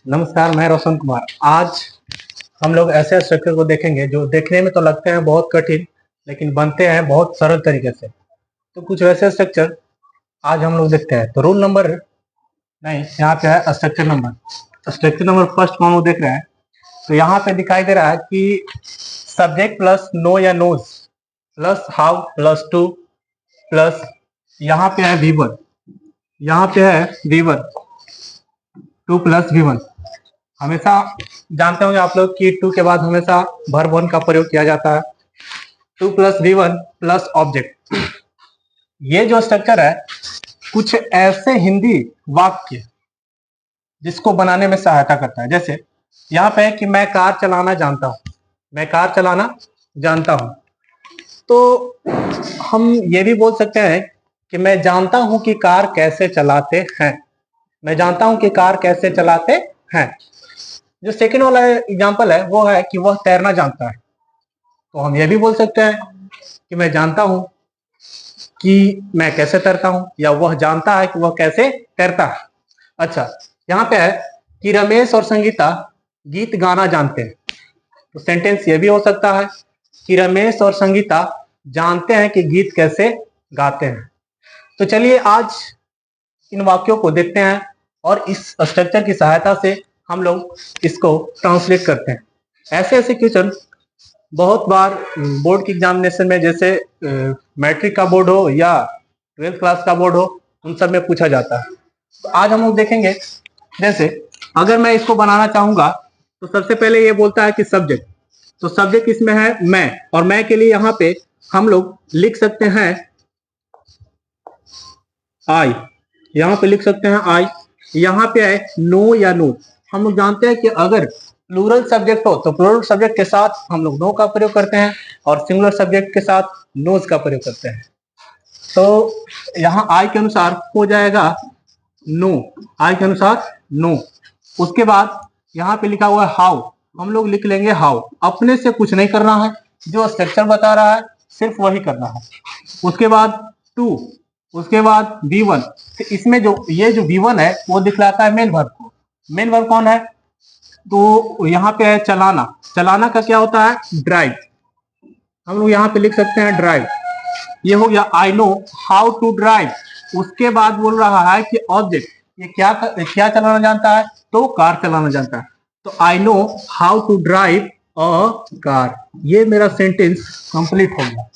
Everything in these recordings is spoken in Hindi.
नमस्कार, मैं रोशन कुमार। आज हम लोग ऐसे स्ट्रक्चर को देखेंगे जो देखने में तो लगते हैं बहुत कठिन, लेकिन बनते हैं बहुत सरल तरीके से। तो कुछ वैसे स्ट्रक्चर आज हम लोग देखते हैं। तो रूल नंबर नहीं, यहाँ पे है structure number. Structure number first को हम लोग देख रहे हैं। तो यहाँ पे दिखाई दे रहा है कि सब्जेक्ट प्लस नो या knows plus how plus to plus यहाँ पे है V1, यहाँ पे है V1 2 प्लस V1। हमेशा जानते होंगे आप लोग कि 2 के बाद हमेशा वर्ब 1 का प्रयोग किया जाता है। 2 प्लस V1 प्लस ऑब्जेक्ट। ये जो स्ट्रक्चर है कुछ ऐसे हिंदी वाक्य जिसको बनाने में सहायता करता है। जैसे यहाँ पे है कि मैं कार चलाना जानता हूँ, मैं कार चलाना जानता हूँ। तो हम ये भी बोल सकते हैं कि मैं जानता हूँ कि कार कैसे चलाते हैं, मैं जानता हूँ कि कार कैसे चलाते हैं। जो सेकंड वाला एग्जांपल है वो है कि वह तैरना जानता है। तो हम ये भी बोल सकते हैं कि मैं जानता हूं कि मैं कैसे तैरता हूं, या वह जानता है कि वह कैसे तैरता है। अच्छा, यहाँ पे है कि रमेश और संगीता गीत गाना जानते हैं। तो सेंटेंस ये भी हो सकता है कि रमेश और संगीता जानते हैं कि गीत कैसे गाते हैं। तो चलिए आज इन वाक्यों को देखते हैं और इस स्ट्रक्चर की सहायता से हम लोग इसको ट्रांसलेट करते हैं। ऐसे ऐसे क्वेश्चन बहुत बार बोर्ड की एग्जामिनेशन में, जैसे मैट्रिक का बोर्ड हो या 12th क्लास का बोर्ड हो, उन सब में पूछा जाता है। तो आज हम लोग देखेंगे, जैसे अगर मैं इसको बनाना चाहूंगा तो सबसे पहले ये बोलता है कि सब्जेक्ट। तो सब्जेक्ट इसमें है मैं, और मैं के लिए यहाँ पे हम लोग लिख सकते हैं आई, यहाँ पे लिख सकते हैं आई। यहाँ पे है नो या नोज। हम लोग जानते हैं कि अगर प्लूरल सब्जेक्ट हो तो प्लूरल सब्जेक्ट के साथ हम लोग नो का प्रयोग करते हैं, और सिंगुलर सब्जेक्ट के साथ नोज का प्रयोग करते हैं। तो यहाँ आई के अनुसार हो जाएगा नो, आई के अनुसार नो। उसके बाद यहाँ पे लिखा हुआ है हाउ, हम लोग लिख लेंगे हाउ। अपने से कुछ नहीं करना है, जो स्ट्रक्चर बता रहा है सिर्फ वही करना है। उसके बाद टू, उसके बाद V1। तो इसमें जो ये जो V1 है वो दिखलाता है मेन वर्ब को। मेन वर्ब कौन है? तो यहाँ पे है चलाना। चलाना का क्या होता है? ड्राइव। हम लोग यहाँ पे लिख सकते हैं ड्राइव। ये हो गया I know how to drive. उसके बाद बोल रहा है कि ऑब्जेक्ट ये क्या चलाना जानता है? तो कार चलाना जानता है। तो I know how to drive a car. ये मेरा सेंटेंस कंप्लीट हो गया।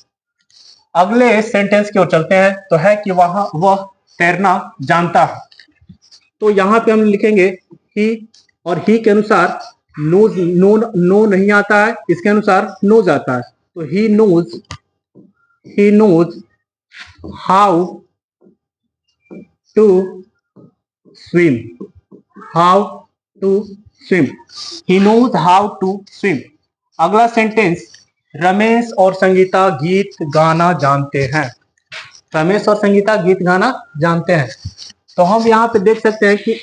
अगले सेंटेंस की ओर चलते हैं। तो है कि वह तैरना जानता है। तो यहाँ पे हम लिखेंगे ही, और ही के अनुसार नो नहीं आता है, इसके अनुसार नोज आता है। तो he knows how to swim, how to swim. He knows how to swim. अगला सेंटेंस, रमेश और संगीता गीत गाना जानते हैं। रमेश और संगीता गीत गाना जानते हैं। तो हम यहाँ पे देख सकते हैं कि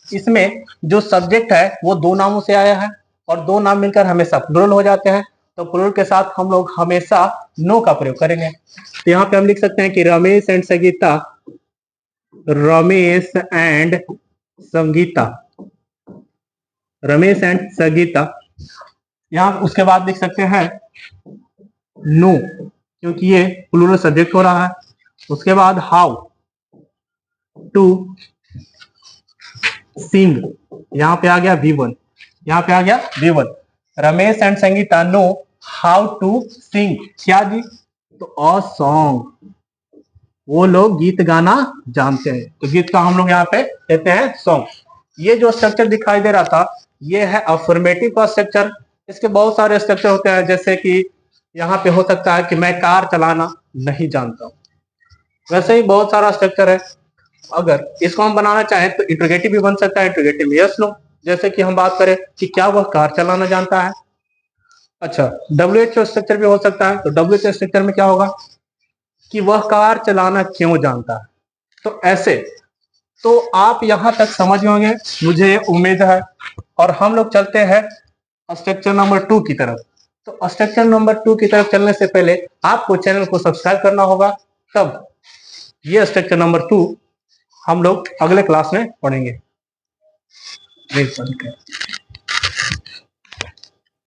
इसमें जो सब्जेक्ट है वो दो नामों से आया है, और दो नाम मिलकर हमेशा प्लुरल हो जाते हैं। तो प्लुरल के साथ हम लोग हमेशा नो का प्रयोग करेंगे। तो यहाँ पे हम लिख सकते हैं कि Ramesh and Sangeeta, Ramesh and Sangeeta, Ramesh and Sangeeta. यहाँ उसके बाद लिख सकते हैं नो, क्योंकि ये प्लुरल सब्जेक्ट हो रहा है। उसके बाद हाउ टू सिंग, यहाँ पे आ गया V1, यहाँ पे आ गया V1। Ramesh and Sangeeta know how to sing क्या जी? तो अ सॉन्ग। वो लोग गीत गाना जानते हैं। तो गीत का हम लोग यहाँ पे कहते हैं सॉन्ग। ये जो स्ट्रक्चर दिखाई दे रहा था ये है अफर्मेटिव का स्ट्रक्चर। इसके बहुत सारे स्ट्रक्चर होते हैं, जैसे कि यहाँ पे हो सकता है कि मैं कार चलाना नहीं जानता हूँ। वैसे ही बहुत सारा स्ट्रक्चर है। अगर इसको हम बनाना चाहें तो इंट्रोगेटिव भी बन सकता है, इंट्रोगेटिव में यस नो। जैसे कि हम बात करें कि क्या वह कार चलाना जानता है। अच्छा, WH स्ट्रक्चर भी हो सकता है। तो WH स्ट्रक्चर में क्या होगा कि वह कार चलाना क्यों जानता है। तो ऐसे, तो आप यहां तक समझ गए होंगे, मुझे उम्मीद है। और हम लोग चलते हैं स्ट्रक्चर नंबर 2 की तरफ। तो स्ट्रक्चर नंबर 2 की तरफ चलने से पहले आपको चैनल को सब्सक्राइब करना होगा, तब ये स्ट्रक्चर नंबर 2 हम लोग अगले क्लास में पढ़ेंगे। रेल पर दिखाया।